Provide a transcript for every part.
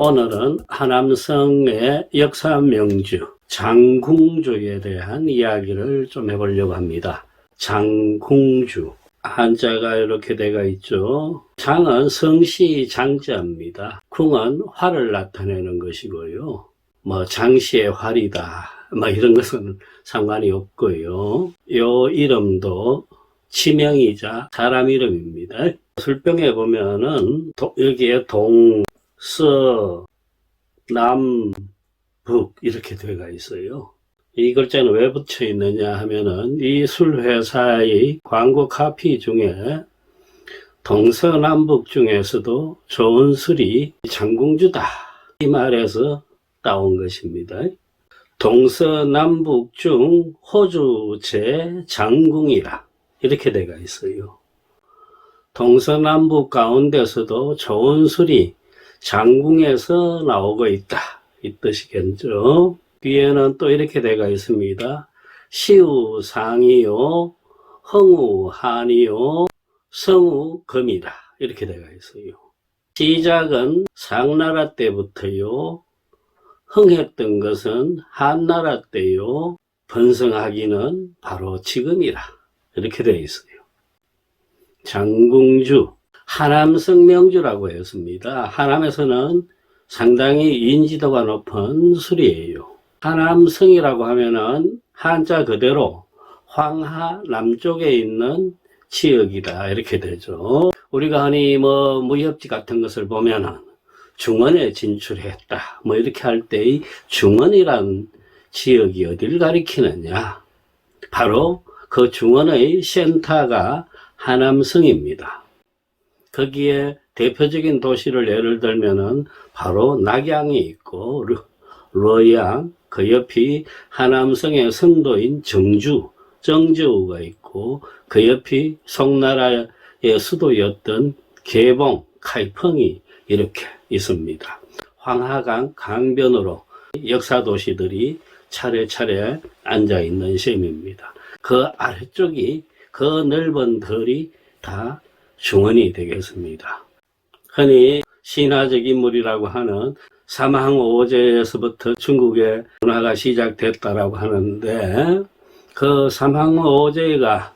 오늘은 하남성의 역사 명주 장궁주에 대한 이야기를 좀 해보려고 합니다. 장궁주, 한자가 이렇게 되어 있죠. 장은 성시 장자입니다. 궁은 활을 나타내는 것이고요. 장시의 활이다, 이런 것은 상관이 없고요. 요 이름도 지명이자 사람 이름입니다. 술병에 보면은 여기에 동, 서, 남, 북 이렇게 되어 있어요. 이 글자는 왜 붙여 있느냐 하면은 이 술회사의 광고 카피 중에 동서남북 중에서도 좋은 술이 장궁주다, 이 말에서 따온 것입니다. 동서남북 중 호주 제 장궁이라 이렇게 되어 있어요. 동서남북 가운데서도 좋은 술이 장궁에서 나오고 있다, 이 뜻이겠죠. 뒤에는 또 이렇게 되어 있습니다. 시우 상이요, 흥우 한이요, 성우 금이다, 이렇게 되어 있어요. 시작은 상나라 때부터요, 흥했던 것은 한나라 때요, 번성하기는 바로 지금이라, 이렇게 되어 있어요. 장궁주, 하남성 명주라고 했습니다. 하남에서는 상당히 인지도가 높은 술이에요. 하남성이라고 하면은 한자 그대로 황하 남쪽에 있는 지역이다, 이렇게 되죠. 우리가 흔히 무협지 같은 것을 보면은 중원에 진출했다, 이렇게 할 때 이 중원이란 지역이 어디를 가리키느냐? 바로 그 중원의 센터가 하남성입니다. 거기에 대표적인 도시를 예를 들면은 바로 낙양이 있고 르양, 그 옆이 하남성의 성도인 정주가 있고 그 옆이 송나라의 수도였던 개봉, 카이펑이 이렇게 있습니다. 황하강 강변으로 역사 도시들이 차례차례 앉아 있는 셈입니다. 그 아래쪽이, 그 넓은 덜이 다 중원이 되겠습니다. 흔히 신화적 인물이라고 하는 삼항오제에서부터 중국의 문화가 시작됐다라고 하는데, 그 삼항오제가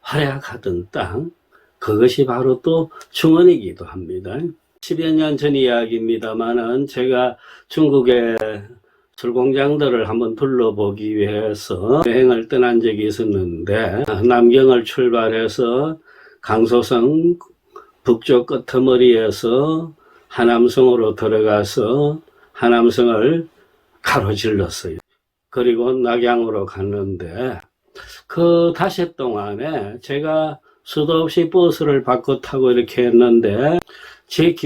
활약하던 땅, 그것이 바로 또 중원이기도 합니다. 10여 년 전 이야기입니다만은 제가 중국의 술공장들을 한번 둘러보기 위해서 여행을 떠난 적이 있었는데, 남경을 출발해서 강소성 북쪽 끄트머리에서 하남성으로 들어가서 하남성을 가로질렀어요. 그리고 낙양으로 갔는데, 그 닷새 동안에 제가 수도 없이 버스를 바꿔 타고 이렇게 했는데,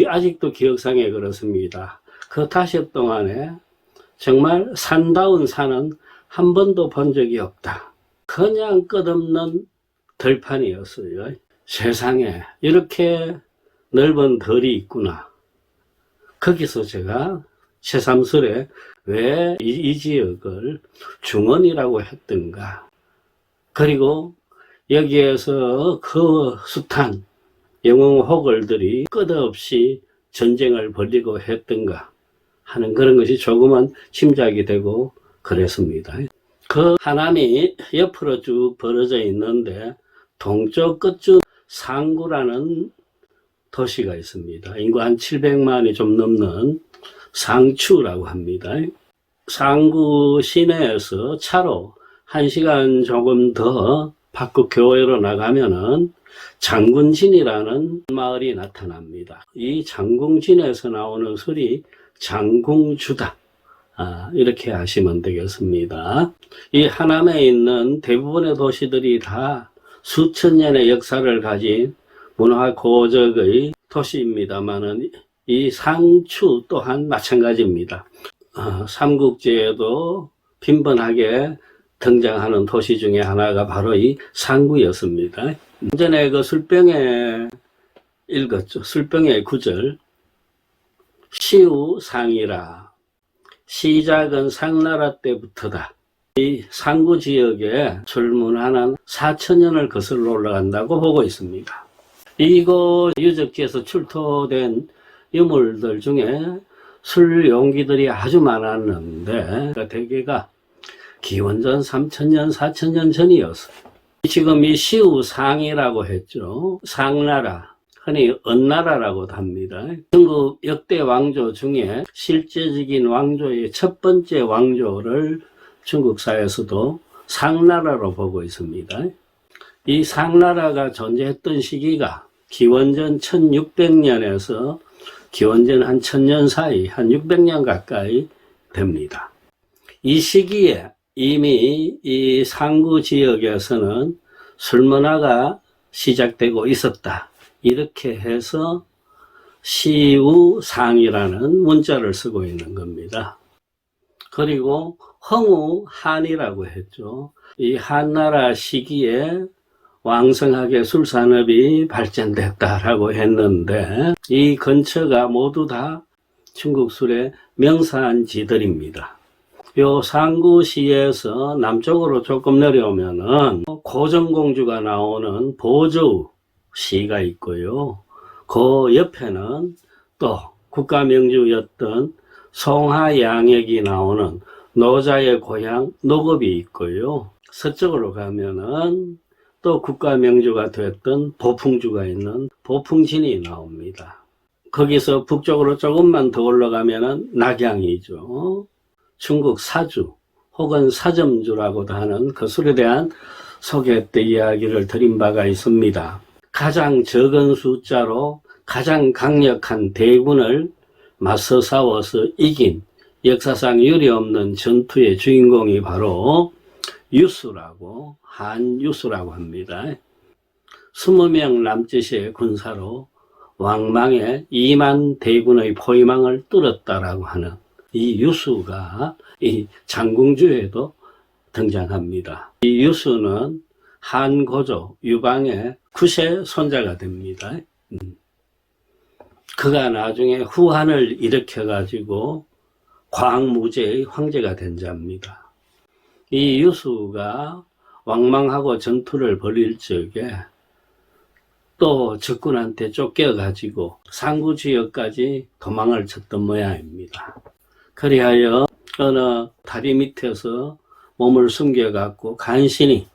아직도 기억상에 그렇습니다. 그 닷새 동안에 정말 산다운 산은 한 번도 본 적이 없다. 그냥 끝없는 들판이었어요. 세상에 이렇게 넓은 덜이 있구나. 거기서 제가 새삼스레 왜 이 지역을 중원이라고 했던가, 그리고 여기에서 그 숱한 영웅 호걸들이 끝없이 전쟁을 벌이고 했던가 하는 그런 것이 조금은 짐작이 되고 그랬습니다. 그 하남이 옆으로 쭉 벌어져 있는데 동쪽 끝쯤 상구라는 도시가 있습니다. 인구 한 700만이 좀 넘는 상추라고 합니다. 상구 시내에서 차로 1시간 조금 더 밖 교외로 나가면은 장군진이라는 마을이 나타납니다. 이 장궁진에서 나오는 술이 장궁주다, 이렇게 하시면 되겠습니다. 이 하남에 있는 대부분의 도시들이 다 수천 년의 역사를 가진 문화 고적의 도시입니다만은 이 상추 또한 마찬가지입니다. 삼국지에도 빈번하게 등장하는 도시 중에 하나가 바로 이 상구였습니다. 전에 그 술병에 읽었죠. 술병의 구절. 시우 상이라. 시작은 상나라 때부터다. 이 상구 지역에 출문하는 4천년을 거슬러 올라간다고 보고 있습니다. 이곳 유적지에서 출토된 유물들 중에 술 용기들이 아주 많았는데 대개가 기원전 3000년, 4000년 전이었어요. 지금 이 시우상이라고 했죠. 상나라, 흔히 은나라라고도 합니다. 중국 역대 왕조 중에 실제적인 왕조의 첫 번째 왕조를 중국사에서도 상나라로 보고 있습니다. 이 상나라가 존재했던 시기가 기원전 1600년에서 기원전 한 1000년 사이, 한 600년 가까이 됩니다. 이 시기에 이미 이 상구 지역에서는 술문화가 시작되고 있었다. 이렇게 해서 시우상이라는 문자를 쓰고 있는 겁니다. 그리고 흥우한이라고 했죠. 이 한나라 시기에 왕성하게 술산업이 발전됐다라고 했는데 이 근처가 모두 다 중국 술의 명산지들입니다. 요 상구시에서 남쪽으로 조금 내려오면은 고정공주가 나오는 보저우시가 있고요. 그 옆에는 또 국가명주였던 송하양역이 나오는 노자의 고향 노급이 있고요. 서쪽으로 가면은 또 국가명주가 됐던 보풍주가 있는 보풍진이 나옵니다. 거기서 북쪽으로 조금만 더 올라가면은 낙양이죠. 중국 사주 혹은 사점주라고도 하는 그 술에 대한 소개 때 이야기를 드린 바가 있습니다. 가장 적은 숫자로 가장 강력한 대군을 맞서 싸워서 이긴 역사상 유례없는 전투의 주인공이 바로 유수라고 한유수라고 합니다. 20명 남짓의 군사로 왕망의 2만 대군의 포위망을 뚫었다라고 하는 이 유수가 이 장궁주에도 등장합니다. 이 유수는 한고조 유방의 9세 손자가 됩니다. 그가 나중에 후한을 일으켜가지고 광무제의 황제가 된 자입니다. 이 유수가 왕망하고 전투를 벌일 적에 또 적군한테 쫓겨가지고 상구 지역까지 도망을 쳤던 모양입니다. 그리하여 어느 다리 밑에서 몸을 숨겨갖고 간신히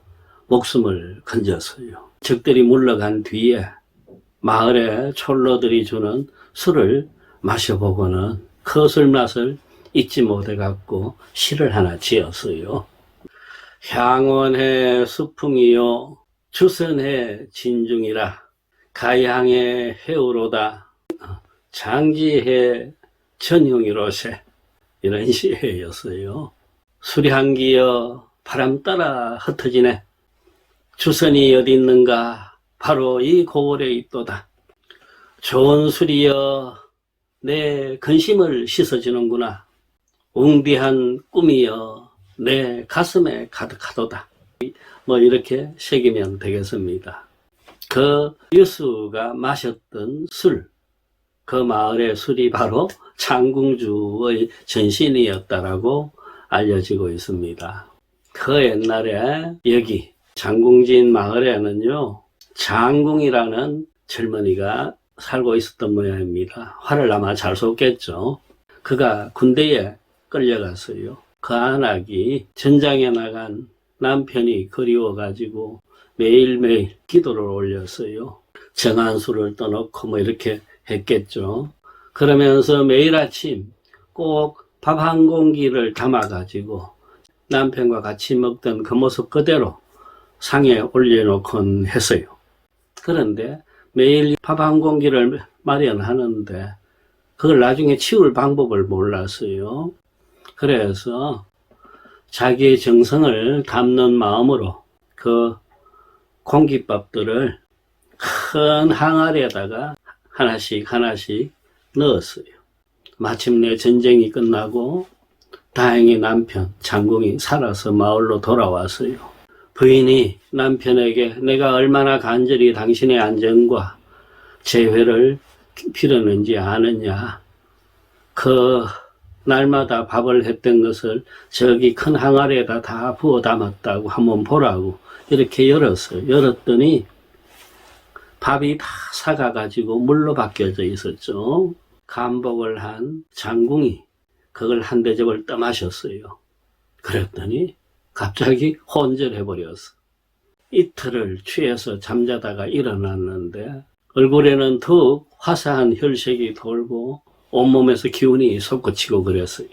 목숨을 건졌어요. 적들이 물러간 뒤에 마을에 촐로들이 주는 술을 마셔보고는 그 술 맛을 잊지 못해갖고 시를 하나 지었어요. 향원해 수풍이요 주선해 진중이라 가양해 해우로다 장지해 전흉이로세 이런 시였어요. 수량기여 바람 따라 흩어지네 주선이 어디 있는가 바로 이 고을에 있도다. 좋은 술이여 내 근심을 씻어주는구나. 웅비한 꿈이여 내 가슴에 가득하도다. 뭐 이렇게 새기면 되겠습니다. 그 유수가 마셨던 술, 그 마을의 술이 바로 장궁주의 전신이었다라고 알려지고 있습니다. 그 옛날에 여기 장궁진 마을에는요 장궁이라는 젊은이가 살고 있었던 모양입니다. 화를 아마 잘 쏟겠죠. 그가 군대에 끌려갔어요. 그 안악이 전장에 나간 남편이 그리워가지고 매일매일 기도를 올렸어요. 정한수를 떠놓고 뭐 이렇게 했겠죠. 그러면서 매일 아침 꼭 밥 한 공기를 담아가지고 남편과 같이 먹던 그 모습 그대로 상에 올려놓곤 했어요. 그런데 매일 밥 한 공기를 마련하는데 그걸 나중에 치울 방법을 몰랐어요. 그래서 자기의 정성을 담는 마음으로 그 공깃밥들을 큰 항아리에다가 하나씩 넣었어요. 마침내 전쟁이 끝나고 다행히 남편 장궁이 살아서 마을로 돌아왔어요. 부인이 남편에게 내가 얼마나 간절히 당신의 안전과 재회를 빌었는지 아느냐. 그 날마다 밥을 했던 것을 저기 큰 항아리에다 다 부어 담았다고 한번 보라고 이렇게 열었어요. 열었더니 밥이 다 사가가지고 물로 바뀌어져 있었죠. 감복을 한 장궁이 그걸 한 대접을 떠마셨어요. 그랬더니 갑자기 혼절해버렸어. 이틀을 취해서 잠자다가 일어났는데 얼굴에는 더욱 화사한 혈색이 돌고 온몸에서 기운이 솟구치고 그랬어요.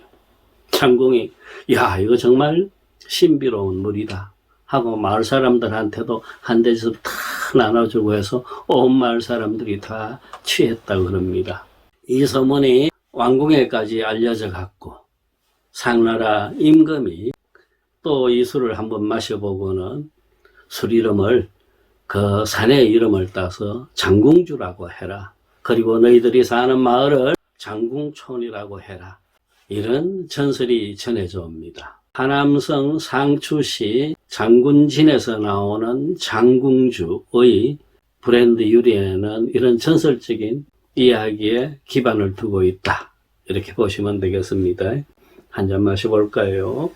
장궁이 야 이거 정말 신비로운 물이다 하고 마을 사람들한테도 한 대접 다 나눠주고 해서 온 마을 사람들이 다 취했다고 그럽니다. 이 소문이 왕궁에까지 알려져 갔고 상나라 임금이 또 이 술을 한번 마셔보고는 술 이름을 그 산의 이름을 따서 장궁주라고 해라. 그리고 너희들이 사는 마을을 장궁촌이라고 해라. 이런 전설이 전해져 옵니다. 하남성 상추시 장군진에서 나오는 장궁주의 브랜드 유래에는 이런 전설적인 이야기에 기반을 두고 있다. 이렇게 보시면 되겠습니다. 한 잔 마셔볼까요?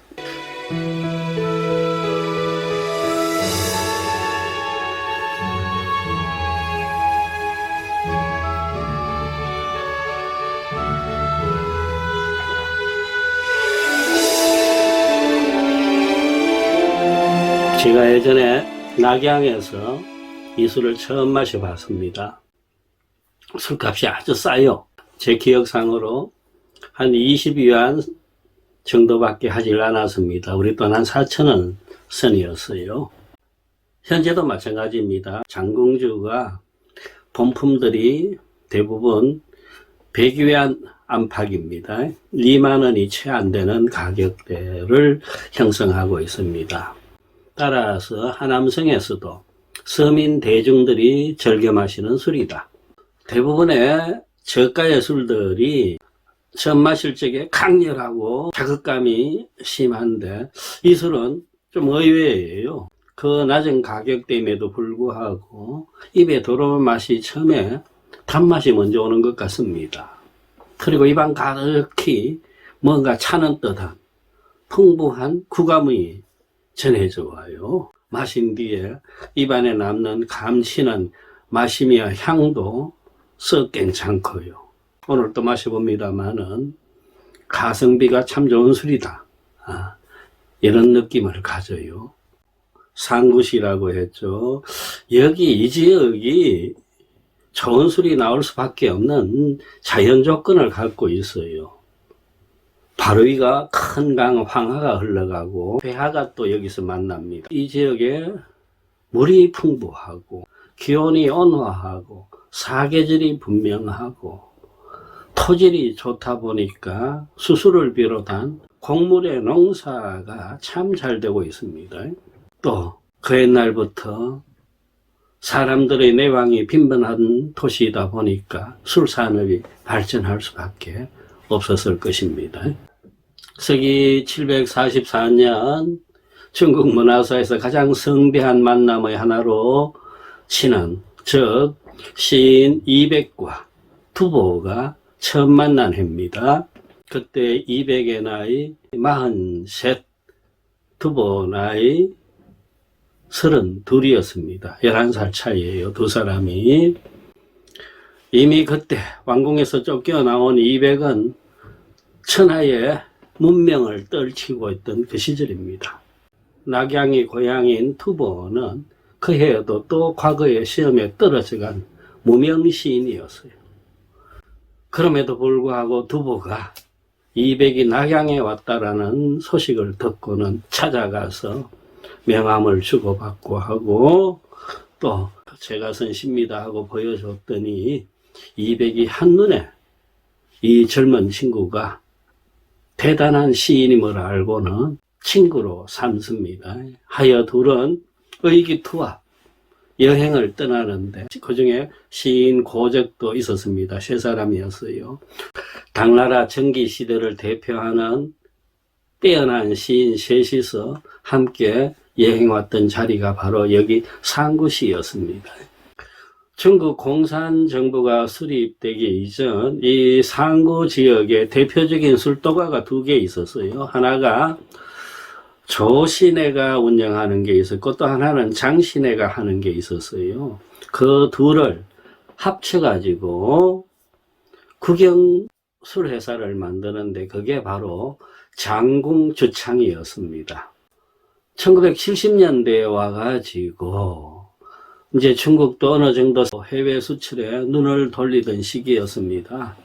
제가 예전에 낙양에서 이 술을 처음 마셔봤습니다. 술값이 아주 싸요. 제 기억상으로 한 20위안 정도밖에 하질 않았습니다. 우리 돈 한 4,000원 선이었어요. 현재도 마찬가지입니다. 장궁주가 본품들이 대부분 100위안 안팎입니다. 2만원이 채 안 되는 가격대를 형성하고 있습니다. 따라서 하남성에서도 서민 대중들이 즐겨 마시는 술이다. 대부분의 저가의 술들이 처음 마실 적에 강렬하고 자극감이 심한데 이 술은 좀 의외예요. 그 낮은 가격대임에도 불구하고 입에 들어오는 맛이 처음에 단맛이 먼저 오는 것 같습니다. 그리고 입안 가득히 뭔가 차는 듯한 풍부한 구감이 전해져 와요. 마신 뒤에 입안에 남는 감칠은 맛이며 향도 썩 괜찮고요. 오늘 또 마셔봅니다만은 가성비가 참 좋은 술이다. 이런 느낌을 가져요. 상구시라고 했죠. 이 지역이 좋은 술이 나올 수밖에 없는 자연 조건을 갖고 있어요. 바로 위가 큰 강 황하가 흘러가고 회하가 또 여기서 만납니다. 이 지역에 물이 풍부하고 기온이 온화하고 사계절이 분명하고 토질이 좋다 보니까 수수를 비롯한 곡물의 농사가 참 잘 되고 있습니다. 또 그 옛날부터 사람들의 내왕이 빈번한 도시이다 보니까 술산업이 발전할 수밖에 없었을 것입니다. 서기 744년 중국 문화사에서 가장 성대한 만남의 하나로 치는 즉 시인 이백과 두보가 처음 만난 해입니다. 그때 이백의 나이 43, 두보 나이 32이었습니다. 11살 차이예요. 두 사람이. 이미 그때 왕궁에서 쫓겨나온 이백은 천하의 문명을 떨치고 있던 그 시절입니다. 낙양이 고향인 투보는 그 해에도 또 과거의 시험에 떨어져간 무명 시인이었어요. 그럼에도 불구하고 두보가 이백이 낙양에 왔다라는 소식을 듣고는 찾아가서 명함을 주고받고 하고 또 제가 쓴 시입니다 하고 보여줬더니 이백이 한눈에 이 젊은 친구가 대단한 시인임을 알고는 친구로 삼습니다. 하여 둘은 의기투합 여행을 떠나는데 그 중에 시인 고적도 있었습니다. 세 사람이었어요. 당나라 전기 시대를 대표하는 빼어난 시인 셋이서 함께 여행 왔던 자리가 바로 여기 상구시였습니다. 중국 공산정부가 수립되기 이전 이 상구 지역에 대표적인 술도가가 두 개 있었어요. 하나가 조시내가 운영하는 게 있었고 또 하나는 장시내가 하는 게 있었어요. 그 둘을 합쳐가지고 국영 술 회사를 만드는데 그게 바로 장궁주창이었습니다. 1970년대에 와가지고 이제 중국도 어느 정도 해외 수출에 눈을 돌리던 시기였습니다.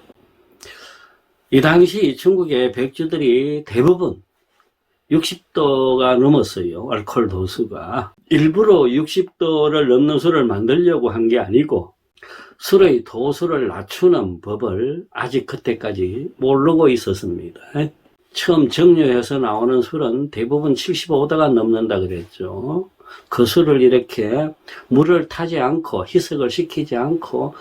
이 당시 중국의 백주들이 대부분 60도가 넘었어요. 알코올 도수가. 일부러 60도를 넘는 술을 만들려고 한 게 아니고 술의 도수를 낮추는 법을 아직 그때까지 모르고 있었습니다. 처음 정류해서 나오는 술은 대부분 75도가 넘는다 그랬죠. 그 술을 이렇게 물을 타지 않고 희석을 시키지 않고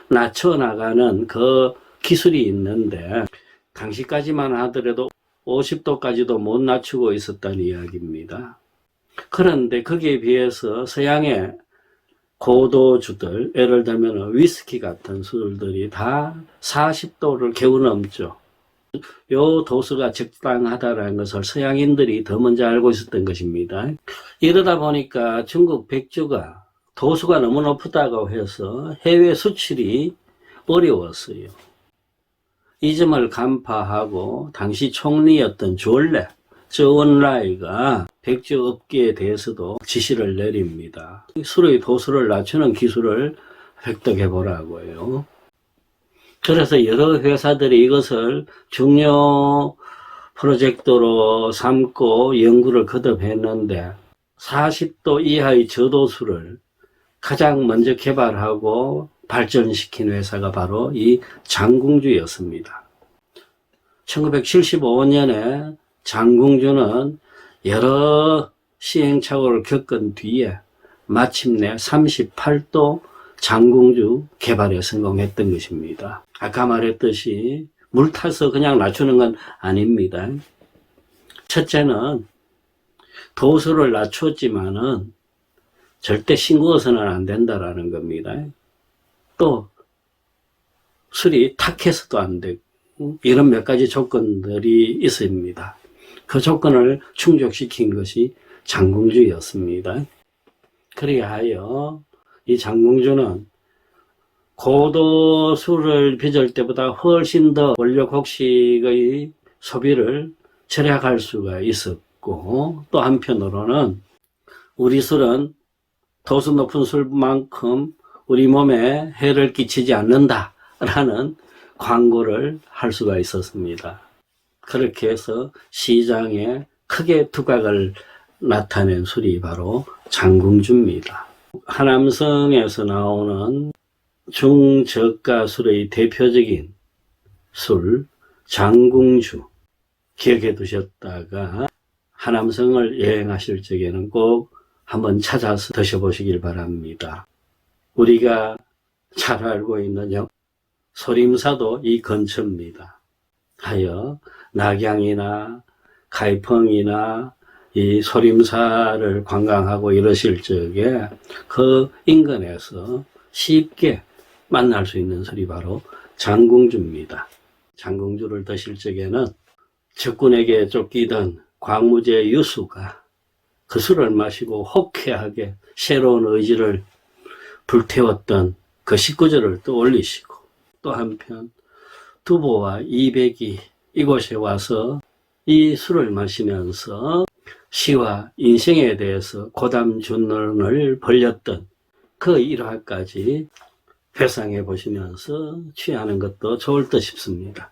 낮춰 나가는 그 기술이 있는데 당시까지만 하더라도 50도까지도 못 낮추고 있었다는 이야기입니다. 그런데 거기에 비해서 서양의 고도주들, 예를 들면 위스키 같은 술들이 다 40도를 겨우 넘죠. 요 도수가 적당하다는 것을 서양인들이 더 먼저 알고 있었던 것입니다. 이러다 보니까 중국 백주가 도수가 너무 높다고 해서 해외 수출이 어려웠어요. 이 점을 간파하고 당시 총리였던 저원라이가 백주 업계에 대해서도 지시를 내립니다. 술의 도수를 낮추는 기술을 획득해 보라고요. 그래서 여러 회사들이 이것을 중요 프로젝트로 삼고 연구를 거듭했는데 40도 이하의 저도수를 가장 먼저 개발하고 발전시킨 회사가 바로 이 장궁주였습니다. 1975년에 장궁주는 여러 시행착오를 겪은 뒤에 마침내 38도 장궁주 개발에 성공했던 것입니다. 아까 말했듯이 물 타서 그냥 낮추는 건 아닙니다. 첫째는 도수를 낮췄지만은 절대 싱거워서는 안 된다라는 겁니다. 또 술이 탁해서도 안 되고 이런 몇 가지 조건들이 있습니다. 그 조건을 충족시킨 것이 장궁주였습니다. 그리하여 이 장궁주는 고도 술을 빚을 때보다 훨씬 더 원료 곡식의 소비를 절약할 수가 있었고, 또 한편으로는 우리 술은 도수 높은 술만큼 우리 몸에 해를 끼치지 않는다라는 광고를 할 수가 있었습니다. 그렇게 해서 시장에 크게 두각을 나타낸 술이 바로 장궁주입니다. 하남성에서 나오는 중저가 술의 대표적인 술 장궁주 기억해 두셨다가 하남성을 여행하실 적에는 꼭 한번 찾아서 드셔보시길 바랍니다. 우리가 잘 알고 있는 소림사도 이 근처입니다. 하여 낙양이나 가이펑이나 이 소림사를 관광하고 이러실 적에 그 인근에서 쉽게 만날 수 있는 술이 바로 장궁주입니다. 장궁주를 드실 적에는 적군에게 쫓기던 광무제 유수가 그 술을 마시고 호쾌하게 새로운 의지를 불태웠던 그 19절을 떠올리시고, 또 한편 두보와 이백이 이곳에 와서 이 술을 마시면서 시와 인생에 대해서 고담준론을 벌였던 그 일화까지 회상해 보시면서 취하는 것도 좋을 듯 싶습니다.